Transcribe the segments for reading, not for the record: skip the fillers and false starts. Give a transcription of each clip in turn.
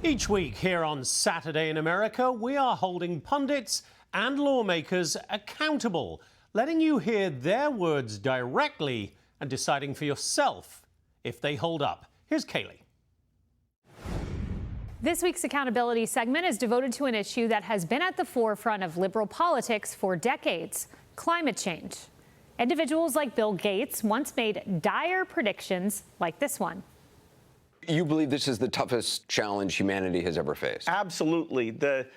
Each week here on Saturday in America, we are holding pundits and lawmakers accountable, letting you hear their words directly and deciding for yourself if they hold up. Here's Kayleigh. This week's accountability segment is devoted to an issue that has been at the forefront of liberal politics for decades: climate change. Individuals like Bill Gates once made dire predictions like this one. You believe this is the toughest challenge humanity has ever faced? Absolutely. The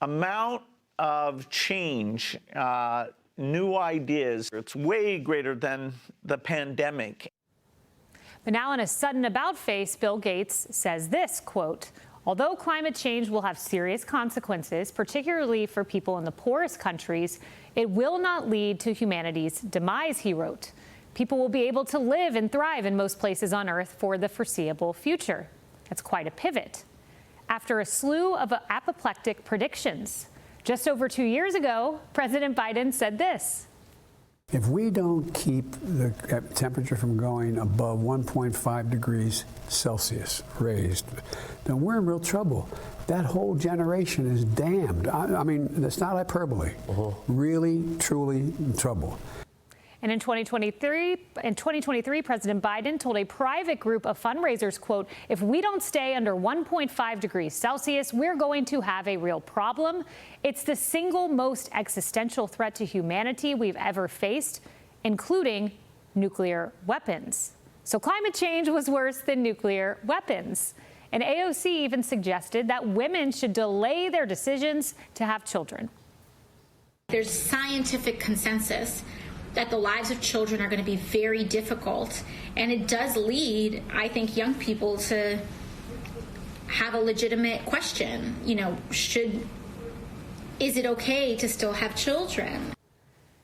amount of change, new ideas, it's way greater than the pandemic. But now in a sudden about-face, Bill Gates says this, quote, "Although climate change will have serious consequences, particularly for people in the poorest countries, it will not lead to humanity's demise," he wrote. "People will be able to live and thrive in most places on Earth for the foreseeable future." That's quite a pivot. After a slew of apoplectic predictions, just over 2 years ago, President Biden said this. If we don't keep the temperature from going above 1.5 degrees Celsius raised, then we're in real trouble. That whole generation is damned. I mean, that's not hyperbole. Really, truly in trouble. And in 2023, President Biden told a private group of fundraisers, quote, "If we don't stay under 1.5 degrees Celsius, we're going to have a real problem. It's the single most existential threat to humanity we've ever faced, including nuclear weapons." So climate change was worse than nuclear weapons. And AOC even suggested that women should delay their decisions to have children. There's scientific consensus that the lives of children are going to be very difficult. And it does lead, I think, young people to have a legitimate question. Is it okay to still have children?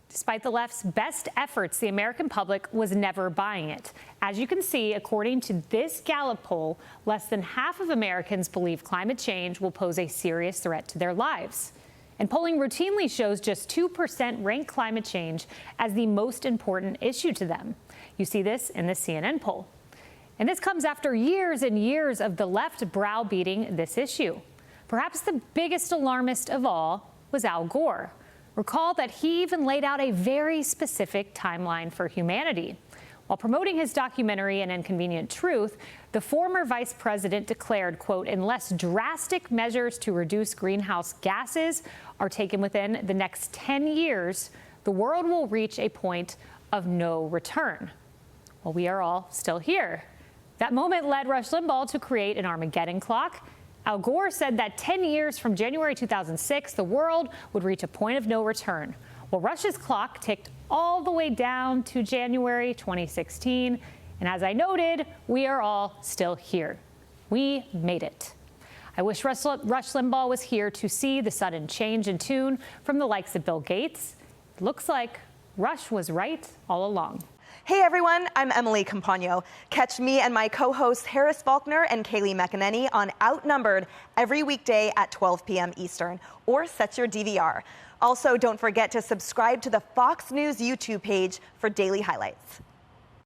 Despite the left's best efforts, the American public was never buying it. As you can see, according to this Gallup poll, less than half of Americans believe climate change will pose a serious threat to their lives. And polling routinely shows just 2% rank climate change as the most important issue to them. You see this in the CNN poll. And this comes after years and years of the left browbeating this issue. Perhaps the biggest alarmist of all was Al Gore. Recall that he even laid out a very specific timeline for humanity. While promoting his documentary An Inconvenient Truth, the former vice president declared, quote, "Unless drastic measures to reduce greenhouse gases are taken within the next 10 years, the world will reach a point of no return." Well, we are all still here. That moment led Rush Limbaugh to create an Armageddon clock. Al Gore said that 10 years from January 2006, the world would reach a point of no return. Well, Rush's clock ticked all the way down to January 2016. And as I noted, we are all still here. We made it. I wish Rush Limbaugh was here to see the sudden change in tune from the likes of Bill Gates. It looks like Rush was right all along. Hey everyone, I'm Emily Campagno. Catch me and my co-hosts Harris Faulkner and Kayleigh McEnany on Outnumbered every weekday at 12 p.m. Eastern, or set your DVR. Also, don't forget to subscribe to the Fox News YouTube page for daily highlights.